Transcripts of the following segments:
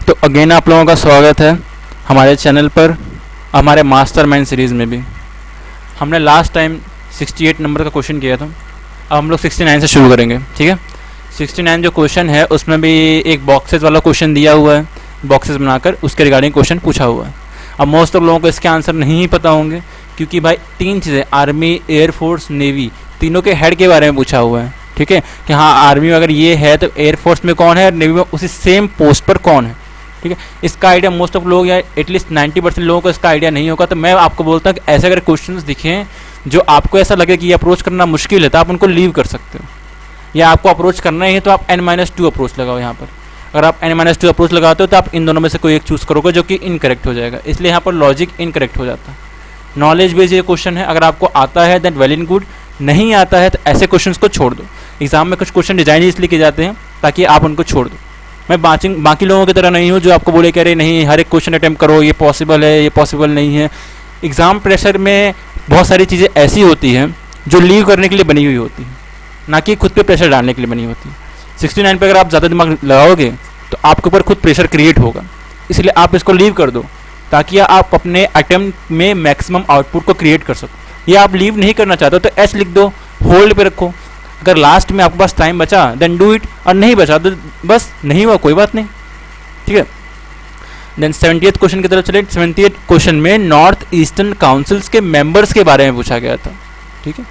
तो अगेन आप लोगों का स्वागत है हमारे चैनल पर, हमारे मास्टरमाइंड सीरीज़ में भी। हमने लास्ट टाइम 68 नंबर का क्वेश्चन किया था, अब हम लोग 69 से शुरू करेंगे। ठीक है, 69 जो क्वेश्चन है उसमें भी एक बॉक्सेस वाला क्वेश्चन दिया हुआ है, बॉक्सेस बनाकर उसके रिगार्डिंग क्वेश्चन पूछा हुआ है। अब मोस्ट ऑफ लोगों को इसके आंसर नहीं पता होंगे, क्योंकि भाई तीन चीज़ें, आर्मी, एयरफोर्स, नेवी, तीनों के हेड के बारे में पूछा हुआ है। ठीक है, कि हाँ आर्मी में अगर ये है तो एयरफोर्स में कौन है और नेवी में उसी सेम पोस्ट पर कौन है। ठीक है, इसका आइडिया मोस्ट ऑफ लोग या एटलीस्ट 90% लोगों को इसका आइडिया नहीं होगा। तो मैं आपको बोलता हूँ कि ऐसे अगर क्वेश्चंस दिखें जो आपको ऐसा लगे कि ये अप्रोच करना मुश्किल है तो आप उनको लीव कर सकते हो, या आपको अप्रोच करना ही है तो आप N-2 अप्रोच लगाओ। यहाँ पर अगर आप N-2 अप्रोच लगाते हो तो आप इन दोनों में से कोई एक चूज़ करोगे जो कि इनकरेक्ट हो जाएगा, इसलिए यहाँ पर लॉजिक इनकरेक्ट हो जाता है। नॉलेज बेस्ड ये क्वेश्चन है, अगर आपको आता है दैन वेल इन गुड, नहीं आता है तो ऐसे क्वेश्चंस को छोड़ दो। एग्जाम में कुछ क्वेश्चन डिजाइन इसलिए किए जाते हैं ताकि आप उनको छोड़ दो। मैं बाकी लोगों की तरह नहीं हूँ जो आपको बोले कह रहे नहीं हर एक क्वेश्चन अटैम्प्ट करो, ये पॉसिबल है, ये पॉसिबल नहीं है। एग्ज़ाम प्रेशर में बहुत सारी चीज़ें ऐसी होती हैं जो लीव करने के लिए बनी हुई होती हैं, ना कि खुद पे प्रेशर डालने के लिए बनी होती है। 69 पे अगर आप ज़्यादा दिमाग लगाओगे तो आपके ऊपर खुद प्रेशर क्रिएट होगा, इसलिए आप इसको लीव कर दो ताकि आप अपने अटेम्प्ट में मैक्सिमम आउटपुट को क्रिएट कर सको। या आप लीव नहीं करना चाहते हो तो एच लिख दो, होल्ड पे रखो। अगर लास्ट में आपके पास टाइम बचा देन डू इट, और नहीं बचा तो बस नहीं हुआ, कोई बात नहीं। ठीक है, देन 78 क्वेश्चन की तरफ चले। 78 क्वेश्चन में नॉर्थ ईस्टर्न काउंसिल्स के मेंबर्स के बारे में पूछा गया था। ठीक है,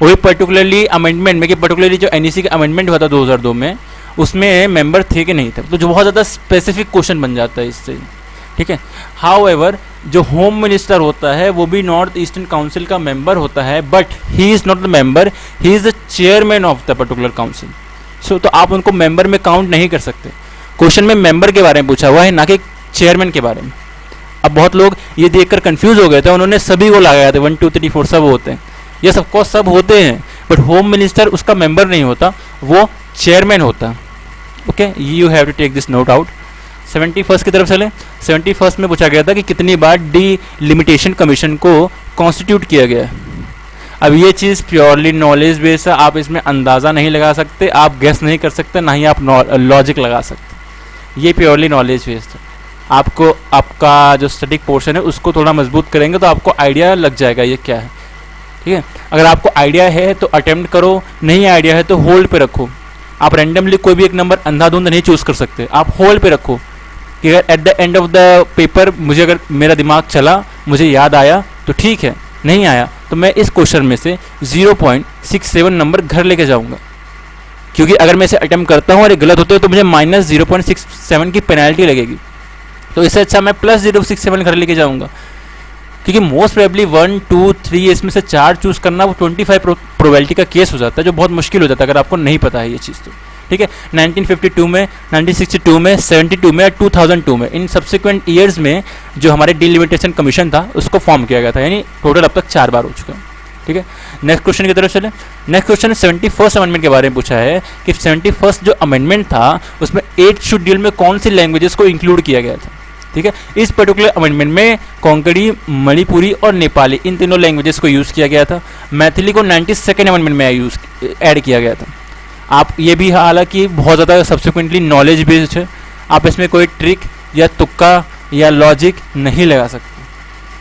वही पर्टिकुलरली अमेंडमेंट में, कि पर्टिकुलरली जो NEC का अमेंडमेंट हुआ था 2002 में, उसमें मेंबर थे कि नहीं थे, तो जो बहुत ज़्यादा स्पेसिफिक क्वेश्चन बन जाता है इससे। ठीक है, हाउएवर जो होम मिनिस्टर होता है वो भी नॉर्थ ईस्टर्न काउंसिल का मेंबर होता है, but he is not the member, he is the chairman of the particular council. So तो आप उनको मेंबर में काउंट नहीं कर सकते। क्वेश्चन में मेंबर के बारे में पूछा हुआ है, ना कि चेयरमैन के बारे में। अब बहुत लोग ये देखकर कंफ्यूज हो गए थे, उन्होंने सभी को लगाया था 1 2 3 4 सब होते हैं। ये सबको सब होते हैं, बट होम मिनिस्टर उसका मेंबर नहीं होता, वो चेयरमैन होता है। Okay, you have to take this note out. 71 की तरफ चले। 71 में पूछा गया था कि कितनी बार डिलिमिटेशन कमीशन को कॉन्स्टिट्यूट किया गया है। अब ये चीज़ प्योरली नॉलेज बेस्ड है, आप इसमें अंदाज़ा नहीं लगा सकते, आप गेस नहीं कर सकते, ना ही आप लॉजिक लगा सकते। ये प्योरली नॉलेज बेस्ड है। आपको आपका जो स्टैटिक पोर्शन है उसको थोड़ा मजबूत करेंगे तो आपको आइडिया लग जाएगा ये क्या है। ठीक है, अगर आपको आइडिया है तो अटेम्प्ट करो, नहीं आइडिया है तो होल्ड पे रखो। आप रैंडमली कोई भी एक नंबर अंधाधुंध नहीं चूज़ कर सकते, आप होल्ड पे रखो कि अगर at the end of the paper मुझे अगर मेरा दिमाग चला, मुझे याद आया तो ठीक है, नहीं आया तो मैं इस क्वेश्चन में से 0.67 नंबर घर लेके जाऊंगा, क्योंकि अगर मैं इसे अटेम्प्ट करता हूँ और ये गलत होते हैं तो मुझे माइनस 0.67 की पेनल्टी लगेगी। तो इससे अच्छा मैं प्लस 0.67 घर लेके जाऊंगा, क्योंकि मोस्ट प्रोबेबली 1 2 3 इसमें से 4 चूज़ करना वो 25 प्रोबेबिलिटी का केस हो जाता है, जो बहुत मुश्किल हो जाता है अगर आपको नहीं पता है ये चीज़ तो। ठीक है, 1952 में, 1962 में, 72 में और 2002 में, इन सब्सिक्वेंट ईयर्स में जो हमारे डिलिमिटेशन कमीशन था उसको फॉर्म किया गया था, यानी टोटल अब तक 4 बार हो चुका है। ठीक है, नेक्स्ट क्वेश्चन की तरफ चले। नेक्स्ट क्वेश्चन 71st अमेंडमेंट के बारे में पूछा है कि 71st जो अमेंडमेंट था उसमें 8th शेड्यूल में कौन सी लैंग्वेजेस को इंक्लूड किया गया था। ठीक है, इस पर्टिकुलर अमेंडमेंट में कोंकणी, मणिपुरी और नेपाली इन तीनों लैंग्वेजेस को यूज़ किया गया था। मैथिली को 92nd अमेंडमेंट में ऐड किया गया था। आप ये भी हालांकि बहुत ज़्यादा सब्सिक्वेंटली नॉलेज बेस्ड है, आप इसमें कोई ट्रिक या तुक्का या लॉजिक नहीं लगा सकते।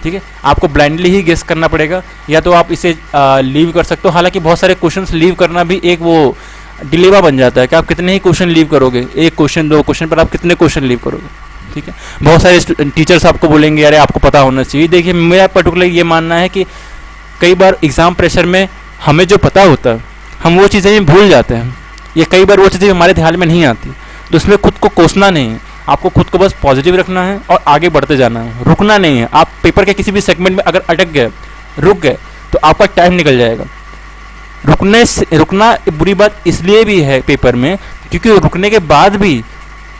ठीक है, आपको ब्लाइंडली ही गेस करना पड़ेगा, या तो आप इसे लीव कर सकते हो। हालांकि बहुत सारे क्वेश्चंस लीव करना भी एक वो डिलेमा बन जाता है कि आप कितने ही क्वेश्चन लीव करोगे, एक क्वेश्चन 2 क्वेश्चन पर आप कितने क्वेश्चन लीव करोगे। ठीक है, बहुत सारे टीचर्स आपको बोलेंगे अरे आपको पता होना चाहिए। देखिए, मेरा पर्टिकुलर ये मानना है कि कई बार एग्ज़ाम प्रेशर में हमें जो पता होता है हम वो चीज़ें भूल जाते हैं, या कई बार वो चीज़ें हमारे ध्यान में नहीं आती, तो उसमें खुद को कोसना नहीं है, आपको खुद को बस पॉजिटिव रखना है और आगे बढ़ते जाना है, रुकना नहीं है। आप पेपर के किसी भी सेगमेंट में अगर अटक गए, रुक गए, तो आपका टाइम निकल जाएगा। रुकना बुरी बात इसलिए भी है पेपर में, क्योंकि रुकने के बाद भी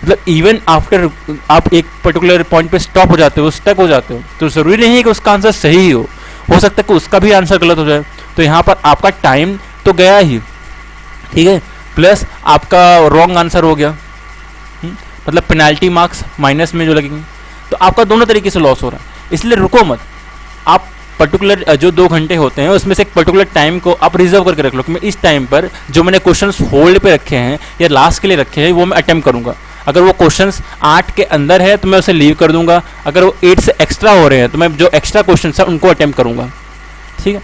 मतलब इवन आफ्टर आप एक पर्टिकुलर पॉइंट पे स्टॉप हो जाते हो, स्टक हो जाते हो, तो ज़रूरी नहीं है कि उसका आंसर सही हो सकता है कि उसका भी आंसर गलत हो जाए। तो यहाँ पर आपका टाइम तो गया ही, ठीक है, प्लस आपका रॉन्ग आंसर हो गया, मतलब पेनाल्टी मार्क्स माइनस में जो लगेंगे, तो आपका दोनों तरीके से लॉस हो रहा है। इसलिए रुको मत, आप पर्टिकुलर जो 2 घंटे होते हैं उसमें से एक पर्टिकुलर टाइम को आप रिजर्व करके रख लो कि मैं इस टाइम पर जो मैंने क्वेश्चंस होल्ड पे रखे हैं या लास्ट के लिए रखे हैं वो मैं अटेम्प्ट करूंगा। अगर वो क्वेश्चंस 8 के अंदर है तो मैं उसे लीव कर दूंगा, अगर वो 8 से एक्स्ट्रा हो रहे हैं तो मैं जो एक्स्ट्रा क्वेश्चंस है उनको अटेम्प्ट करूंगा। ठीक है,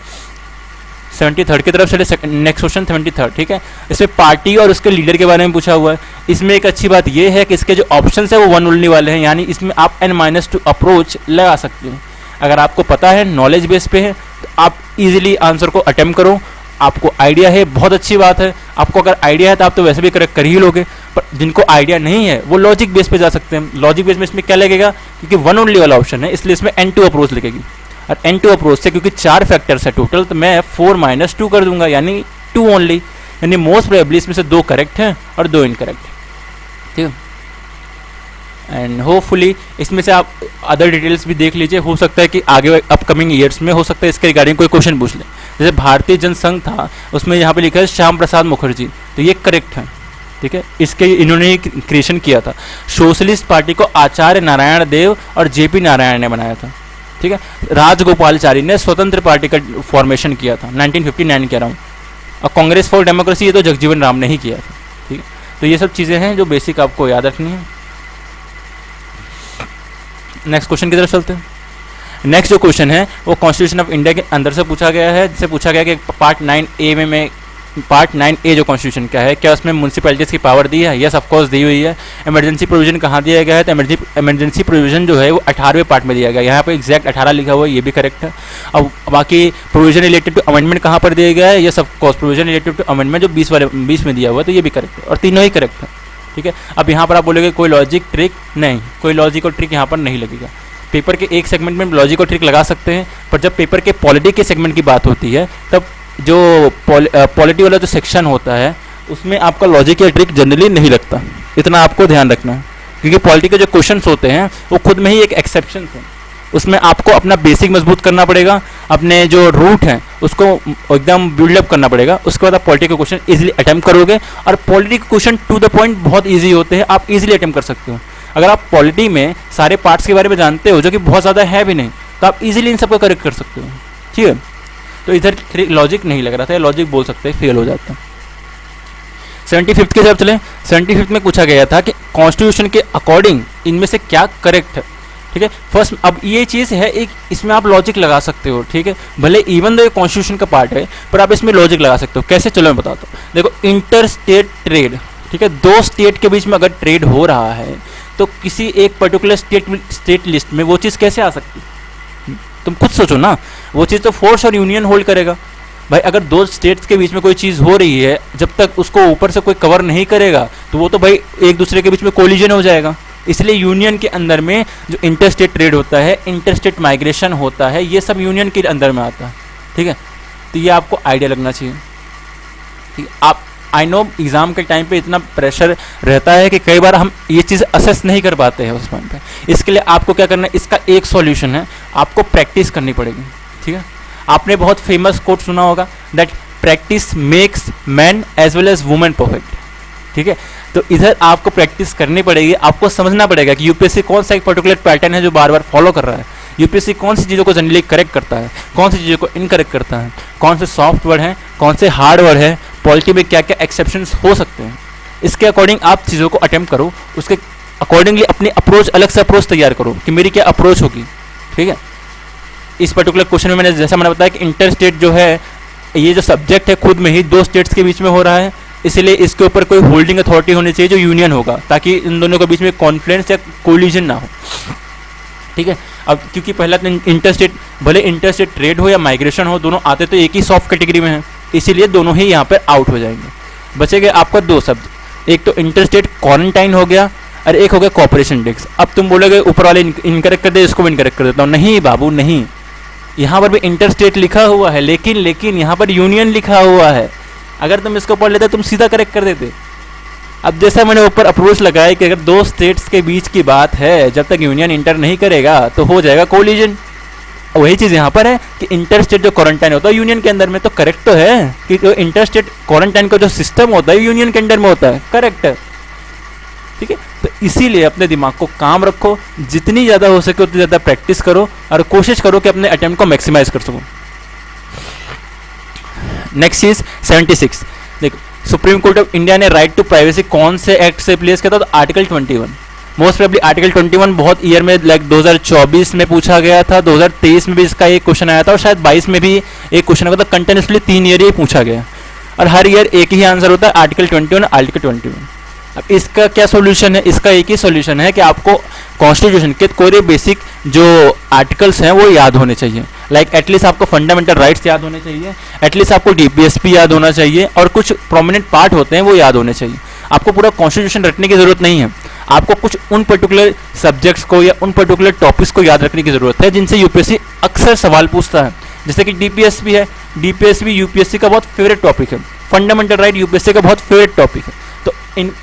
73 की तरफ चले। Next question 73। ठीक है, इसमें पार्टी और उसके लीडर के बारे में पूछा हुआ है। इसमें एक अच्छी बात यह है कि इसके जो ऑप्शन है वो 1 ओनली वाले हैं, यानी इसमें आप n-2 अप्रोच लगा सकते हो। अगर आपको पता है, नॉलेज बेस पे है, तो आप इजीली आंसर को अटेम्प्ट करो। आपको आइडिया है, बहुत अच्छी बात है। आपको अगर आइडिया है तो आप तो वैसे भी करेक्ट कर ही लोगे, पर जिनको आइडिया नहीं है वो लॉजिक बेस पे जा सकते हैं। लॉजिक बेस में इसमें क्या लगेगा, क्योंकि 1 ओनली वाला ऑप्शन है इसलिए इसमें n-2 अप्रोच लगेगी। और n-2 अप्रोच से क्योंकि 4 फैक्टर्स है टोटल, तो मैं 4 - 2 कर दूंगा, यानी 2 ओनली, यानी मोस्ट प्रोबेबली इसमें से 2 करेक्ट हैं और 2 इनकरेक्ट है। ठीक है, एंड होपफुली इसमें से आप अदर डिटेल्स भी देख लीजिए। हो सकता है कि आगे अपकमिंग ईयर्स में हो सकता है इसके रिगार्डिंग कोई क्वेश्चन पूछ ले। जैसे भारतीय जनसंघ था, उसमें यहाँ पे लिखा है श्याम प्रसाद मुखर्जी, तो ये करेक्ट है। ठीक है, इसके इन्होंने क्रिएशन किया था। सोशलिस्ट पार्टी को आचार्य नारायण देव और जेपी नारायण ने बनाया था। ठीक है, राजगोपालचारी ने स्वतंत्र पार्टी का फॉर्मेशन किया था, 1959 कह रहा हूँ। और कांग्रेस फॉर डेमोक्रेसी ये तो जगजीवन राम ने ही किया था। ठीक है, तो ये सब चीज़ें हैं जो बेसिक आपको याद रखनी है। नेक्स्ट क्वेश्चन की तरफ चलते हैं। नेक्स्ट जो क्वेश्चन है वो कॉन्स्टिट्यूशन ऑफ इंडिया के अंदर से पूछा गया है, जिससे पूछा गया कि पार्ट 9A में पार्ट 9A जो कॉन्स्टिट्यूशन का है, क्या उसमें म्यूनसिपैलिटीज़ की पावर दी है? यस, ऑफकोर्स दी हुई है। इमरजेंसी प्रोविजन कहाँ दिया गया है? तो इमरजेंसी प्रोविजन जो है वो 18वें पार्ट में दिया गया है। यहाँ पे एग्जैक्ट 18 लिखा हुआ है, ये भी करेक्ट है। अब बाकी प्रोविजन रिलेटेड टू अमेंडमेंट कहाँ पर दिया गया है? Yes, of course provision related to amendment जो 20 में दिया हुआ है, तो ये भी करेक्ट है और तीनों ही करेक्ट है। ठीक है, अब यहाँ पर आप बोलोगे कोई लॉजिक ट्रिक नहीं, कोई लॉजिक और ट्रिक यहाँ पर नहीं लगेगा। पेपर के एक सेगमेंट में लॉजिक और ट्रिक लगा सकते हैं, पर जब पेपर के पॉलिटी के सेगमेंट की बात होती है तब जो पॉलिटी वाला जो सेक्शन होता है उसमें आपका लॉजिक या ट्रिक जनरली नहीं लगता। इतना आपको ध्यान रखना है, क्योंकि पॉलिटी के जो क्वेश्चंस होते हैं वो खुद में ही एक एक्सेप्शन है। उसमें आपको अपना बेसिक मजबूत करना पड़ेगा, अपने जो रूट हैं उसको एकदम बिल्डअप करना पड़ेगा। उसके बाद आप पॉलिटी के क्वेश्चन इजीली अटेम्प्ट करोगे, और पॉलिटी के क्वेश्चन टू द पॉइंट बहुत ईजी होते हैं, आप इजीली अटेम्प्ट कर सकते हो। अगर आप पॉलिटी में सारे पार्ट्स के बारे में जानते हो, जो कि बहुत ज़्यादा है भी नहीं, तो आप इजीली इन सबको करेक्ट कर सकते हो। ठीक है, तो इधर लॉजिक नहीं लग रहा था, लॉजिक बोल सकते हैं फेल हो जाता है। 75 की तरफ चले। 75 में पूछा गया था कि कॉन्स्टिट्यूशन के अकॉर्डिंग इनमें से क्या करेक्ट है। ठीक है, फर्स्ट अब ये चीज़ है, एक इसमें आप लॉजिक लगा सकते हो। ठीक है, भले इवन दो ये कॉन्स्टिट्यूशन का पार्ट है, पर आप इसमें लॉजिक लगा सकते हो। कैसे, चलो मैं बताता हूँ। देखो, इंटर स्टेट ट्रेड, ठीक है, 2 स्टेट के बीच में अगर ट्रेड हो रहा है तो किसी एक पर्टिकुलर स्टेट लिस्ट में वो चीज़ कैसे आ सकती है? तुम खुद सोचो ना, वो चीज़ तो फोर्स और यूनियन होल्ड करेगा। भाई अगर 2 स्टेट्स के बीच में कोई चीज़ हो रही है, जब तक उसको ऊपर से कोई कवर नहीं करेगा तो वो तो भाई एक दूसरे के बीच में कोलिजन हो जाएगा। इसलिए यूनियन के अंदर में जो इंटर स्टेट ट्रेड होता है, इंटर स्टेट माइग्रेशन होता है, ये सब यूनियन के अंदर में आता है। ठीक है, तो ये आपको आइडिया लगना चाहिए। ठीक है, आप आई नो एग्ज़ाम के टाइम पे इतना प्रेशर रहता है कि कई बार हम ये चीज़ असेस नहीं कर पाते हैं उस पॉइंट पे। इसके लिए आपको क्या करना है, इसका एक सॉल्यूशन है, आपको प्रैक्टिस करनी पड़ेगी। ठीक है, आपने बहुत फेमस कोट सुना होगा, that practice makes man as well as women perfect. ठीक है, तो इधर आपको प्रैक्टिस करनी पड़ेगी। आपको समझना पड़ेगा कि यूपीएससी कौन सा एक पर्टिकुलर पैटर्न है जो बार बार फॉलो कर रहा है। यूपीएससी कौन सी चीज़ों को जनरली करेक्ट करता है, कौन सी चीज़ों को इनकरेक्ट करता है, कौन से सॉफ्ट वर्ड हैं, कौन से हार्ड वर्ड है, पॉलिटी में क्या क्या एक्सेप्शंस हो सकते हैं। इसके अकॉर्डिंग आप चीज़ों को अटेम्प्ट करो, उसके अकॉर्डिंगली अपनी अप्रोच, अलग से अप्रोच तैयार करो कि मेरी क्या अप्रोच होगी। ठीक है, इस पर्टिकुलर क्वेश्चन में मैंने जैसा मैंने बताया कि इंटर स्टेट जो है, ये जो सब्जेक्ट है खुद में ही 2 स्टेट्स के बीच में हो रहा है, इसलिए इसके ऊपर कोई होल्डिंग अथॉरिटी होनी चाहिए जो यूनियन होगा, ताकि इन दोनों के बीच में कॉन्फ्लिक्ट या कोलिजन ना हो। ठीक है, अब क्योंकि पहला तो इंटर स्टेट, भले इंटर स्टेट ट्रेड हो या माइग्रेशन हो, दोनों आते तो एक ही सॉफ्ट कैटेगरी में है, इसीलिए दोनों ही यहाँ पर आउट हो जाएंगे। बचेगा आपका 2 शब्द, एक तो इंटर स्टेट क्वारंटाइन हो गया और एक हो गया कॉपरेशन टैक्स। अब तुम बोलोगे ऊपर वाले इनकरेक्ट कर दे, इसको भी इनकरेक्ट कर देता हूँ। नहीं बाबू नहीं, यहाँ पर भी इंटर स्टेट लिखा हुआ है, लेकिन यहाँ पर यूनियन लिखा हुआ है। अगर तुम इसको पढ़ लेते तुम सीधा करेक्ट कर देते। अब जैसा मैंने ऊपर अप्रोच लगाया कि अगर 2 स्टेट्स के बीच की बात है, जब तक यूनियन इंटर नहीं करेगा तो हो जाएगा कोलिजन। वही चीज़ यहाँ पर है कि इंटर स्टेट जो क्वारंटाइन होता है यूनियन के अंदर में, तो करेक्ट तो है कि जो इंटर स्टेट क्वारंटाइन का जो सिस्टम होता है यूनियन के अंडर में होता है, करेक्ट है। ठीक है, तो इसीलिए अपने दिमाग को काम रखो, जितनी ज़्यादा हो सके उतनी ज़्यादा प्रैक्टिस करो और कोशिश करो कि अपने अटेम्प्ट को मैक्सिमाइज कर सको। नेक्स्ट चीज़ 76। देखो सुप्रीम कोर्ट ऑफ इंडिया ने राइट टू प्राइवेसी कौन से एक्ट से रिप्लेस किया था? तो आर्टिकल 21। मोस्ट प्रोबेबली आर्टिकल 21 बहुत ईयर में लाइक 2024 में पूछा गया था, 2023 में भी इसका एक क्वेश्चन आया था और शायद 22 में भी एक क्वेश्चन आया था। कंटिन्यूसली 3 ईयर ही पूछा गया और हर ईयर एक ही आंसर होता है, आर्टिकल 21 आर्टिकल 21। अब इसका क्या सॉल्यूशन है? इसका एक ही सॉल्यूशन है कि आपको कॉन्स्टिट्यूशन के कोई बेसिक जो आर्टिकल्स हैं वो याद होने चाहिए। लाइक एटलीस्ट आपको फंडामेंटल राइट्स याद होने चाहिए, एटलीस्ट आपको डीपीएसपी याद होना चाहिए और कुछ प्रोमिनेंट पार्ट होते हैं वो याद होने चाहिए। आपको पूरा कॉन्स्टिट्यूशन रटने की जरूरत नहीं है, आपको कुछ उन पर्टिकुलर सब्जेक्ट्स को या उन पर्टिकुलर टॉपिक्स को याद रखने की जरूरत है जिनसे यूपीएससी अक्सर सवाल पूछता है। जैसे कि डीपीएसपी है, डीपीएसपी यूपीएससी का बहुत फेवरेट टॉपिक है, फंडामेंटल राइट यूपीएससी का बहुत फेवरेट टॉपिक है। तो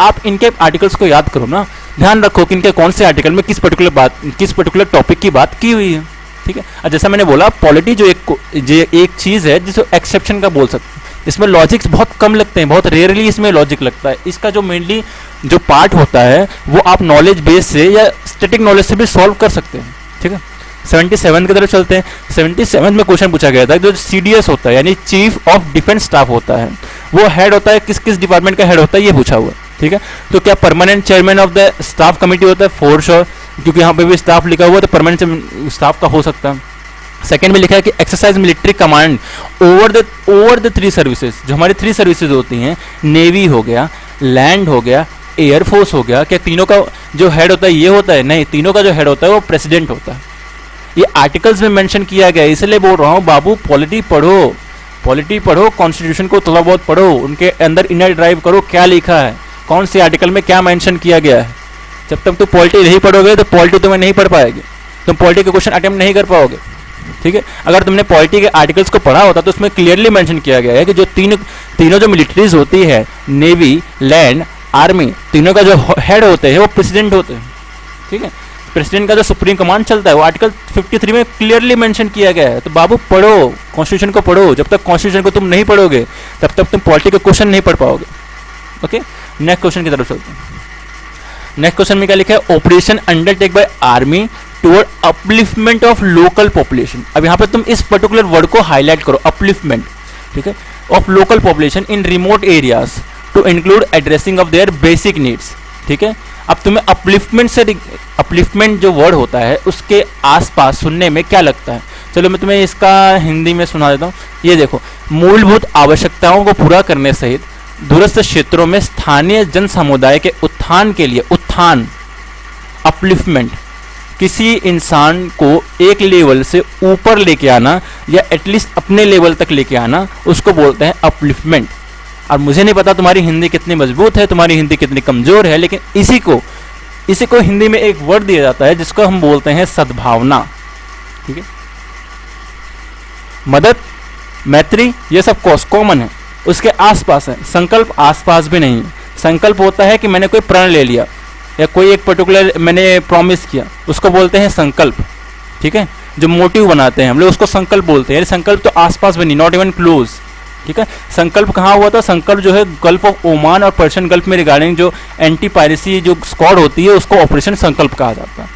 आप इनके आर्टिकल्स को याद करो ना, ध्यान रखो कि इनके कौन से आर्टिकल में किस पर्टिकुलर टॉपिक की बात की हुई है, ठीक है। और जैसा मैंने बोला पॉलिटी जो एक चीज़ है जिसे एक्सेप्शन का बोल सकते हैं, इसमें लॉजिक्स बहुत कम लगते हैं, बहुत रेयरली इसमें लॉजिक लगता है। इसका जो मेनली जो पार्ट होता है वो आप नॉलेज बेस से या स्टैटिक नॉलेज से भी सॉल्व कर सकते हैं, ठीक है। 77 की तरफ चलते हैं। 77 में क्वेश्चन पूछा गया था जो सीडीएस होता है यानी चीफ ऑफ डिफेंस स्टाफ होता है, वो हेड होता है किस किस डिपार्टमेंट का हेड होता है ये पूछा हुआ है, ठीक है। तो क्या permanent chairman of the staff committee होता है? फॉर श्योर, क्योंकि यहाँ पे भी स्टाफ लिखा हुआ है तो परमानेंट स्टाफ का हो सकता है। सेकेंड में लिखा है कि exercise military command over the 3 services, जो हमारी 3 सर्विसेज होती हैं, नेवी हो गया, लैंड हो गया, एयरफोर्स हो गया, क्या तीनों का जो हेड होता है ये होता है? नहीं, तीनों का जो हेड होता है वो प्रेसिडेंट होता है। ये आर्टिकल्स में मेंशन किया गया है, इसलिए बोल रहा हूँ बाबू पॉलिटी पढ़ो, कॉन्स्टिट्यूशन को थोड़ा बहुत पढ़ो, उनके अंदर इनर ड्राइव करो क्या लिखा है, कौन से आर्टिकल में क्या मेंशन किया गया है। जब तक तुम पॉलिटी नहीं पढ़ोगे तो पॉलिटी तुम्हें नहीं पढ़ पाएगी, तुम पॉलिटी के क्वेश्चन अटेम्प्ट नहीं कर पाओगे, ठीक है। अगर तुमने पॉलिटी के आर्टिकल्स को पढ़ा होता तो उसमें क्लियरली मेंशन किया गया है कि जो तीनों जो मिलिट्रीज होती है, नेवी, लैंड, आर्मी, तीनों का जो हेड होते हैं वो प्रेसिडेंट होते हैं, ठीक है। प्रेसिडेंट का जो सुप्रीम कमांड चलता है वो आर्टिकल 53 में क्लियरली मेंशन किया गया है। तो बाबू पढ़ो, कॉन्स्टिट्यूशन को पढ़ो, जब तक कॉन्स्टिट्यूशन को तुम नहीं पढ़ोगे तब तक तुम पॉलिटी के क्वेश्चन नहीं पढ़ पाओगे, ओके। नेक्स्ट क्वेश्चन की तरफ चलते हैं। नेक्स्ट क्वेश्चन में क्या लिखा है? Operation undertake by army toward upliftment of local population. अब यहाँ पे तुम इस पर्टिकुलर वर्ड को हाईलाइट करो, अपलिफ्टमेंट, ठीक है, of local population in remote areas to include addressing of their basic needs, ठीक है। अब तुम्हें अपलिफ्टमेंट जो वर्ड होता है उसके आसपास सुनने में क्या लगता है? चलो मैं तुम्हें इसका हिंदी में सुना देता हूँ। ये देखो, मूलभूत आवश्यकताओं को पूरा करने सहित दूरस्थ क्षेत्रों में स्थानीय जन समुदाय के उत्थान के लिए, उत्थान, अपलिफ्टमेंट, किसी इंसान को एक लेवल से ऊपर लेके आना या एटलीस्ट अपने लेवल तक लेके आना, उसको बोलते हैं अपलिफ्टमेंट। और मुझे नहीं पता तुम्हारी हिंदी कितनी मजबूत है, तुम्हारी हिंदी कितनी कमजोर है, लेकिन इसी को हिंदी में एक वर्ड दिया जाता है जिसको हम बोलते हैं सद्भावना, ठीक है। मदद, मैत्री, ये सब कॉमन है, उसके आसपास है। संकल्प आसपास भी नहीं है। संकल्प होता है कि मैंने कोई प्रण ले लिया या कोई एक पर्टिकुलर मैंने प्रॉमिस किया, उसको बोलते हैं संकल्प, ठीक है। जो मोटिव बनाते हैं हम लोग उसको संकल्प बोलते हैं। संकल्प तो आसपास भी नहीं, नॉट इवन क्लोज, ठीक है। संकल्प कहाँ हुआ था? संकल्प जो है गल्फ ऑफ ओमान और पर्शियन गल्फ में रिगार्डिंग जो एंटी पायरेसी जो स्क्वाड होती है उसको ऑपरेशन संकल्प कहा जाता है।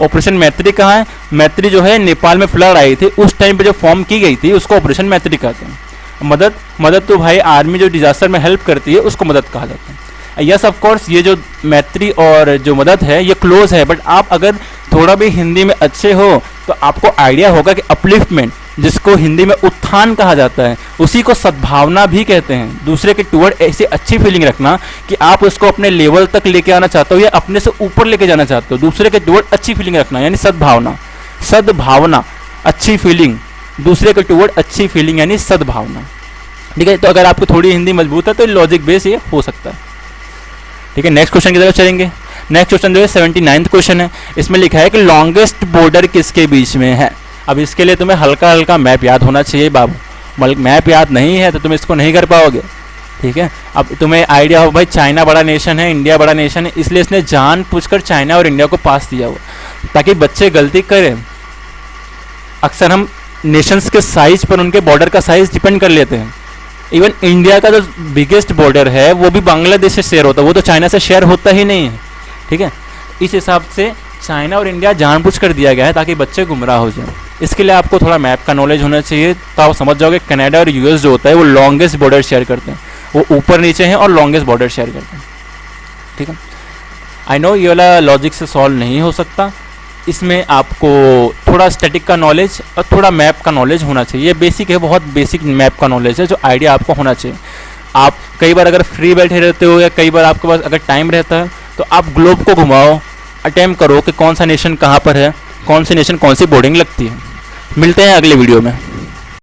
ऑपरेशन मैत्री कहाँ है? मैत्री जो है नेपाल में फ्लड आई थी उस टाइम पे जो फॉर्म की गई थी उसको ऑपरेशन मैत्री कहते हैं। मदद तो भाई आर्मी जो डिजास्टर में हेल्प करती है उसको मदद कहा जाता है। यस ऑफ कोर्स ये जो मैत्री और जो मदद है ये क्लोज है, बट आप अगर थोड़ा भी हिंदी में अच्छे हो तो आपको आइडिया होगा कि अपलिफ्टमेंट, जिसको हिंदी में उत्थान कहा जाता है, उसी को सद्भावना भी कहते हैं। दूसरे के टुवर्ड ऐसी अच्छी फीलिंग रखना कि आप उसको अपने लेवल तक लेके आना चाहते हो या अपने से ऊपर लेके जाना चाहते हो, दूसरे के टुवर्ड अच्छी फीलिंग रखना यानी सद्भावना, अच्छी फीलिंग, दूसरे के टुवर्ड अच्छी फीलिंग यानी सद्भावना, ठीक है। तो अगर आपको थोड़ी हिंदी मजबूत है तो लॉजिक बेस ये हो सकता है, ठीक है। नेक्स्ट क्वेश्चन की तरफ चलेंगे। नेक्स्ट क्वेश्चन जो है 79वां क्वेश्चन है। इसमें लिखा है कि लॉन्गेस्ट बॉर्डर किसके बीच में है। अब इसके लिए तुम्हें हल्का हल्का मैप याद होना चाहिए बाबू। मैप याद नहीं है तो तुम इसको नहीं कर पाओगे, ठीक है। अब तुम्हें आइडिया हो भाई चाइना बड़ा नेशन है, इंडिया बड़ा नेशन है, इसलिए इसने जानबूझकर चाइना और इंडिया को पास दिया हुआ ताकि बच्चे गलती करें। अक्सर हम नेशंस के साइज पर उनके बॉर्डर का साइज डिपेंड कर लेते हैं। इवन इंडिया का जो बिगेस्ट बॉर्डर है वो भी बांग्लादेश से शेयर होता है, वो तो चाइना से शेयर होता ही नहीं है, ठीक है। इस हिसाब से चाइना और इंडिया जानबूझ कर दिया गया है ताकि बच्चे गुमराह हो जाएं। इसके लिए आपको थोड़ा मैप का नॉलेज होना चाहिए तो आप समझ जाओगे कनाडा और यूएस जो होता है वो लॉन्गेस्ट बॉर्डर शेयर करते हैं। वो ऊपर नीचे हैं और लॉन्गेस्ट बॉर्डर शेयर करते हैं, ठीक है। आई नो ये वाला लॉजिक से सॉल्व नहीं हो सकता, इसमें आपको थोड़ा स्टैटिक का नॉलेज और थोड़ा मैप का नॉलेज होना चाहिए। ये बेसिक है, बहुत बेसिक मैप का नॉलेज है जो आइडिया आपको होना चाहिए। आप कई बार अगर फ्री बैठे रहते हो या कई बार आपके पास अगर टाइम रहता है तो आप ग्लोब को घुमाओ, अटेम्प्ट करो कि कौन सा नेशन कहाँ पर है, कौन सी नेशन कौन सी बोर्डिंग लगती है। मिलते हैं अगले वीडियो में।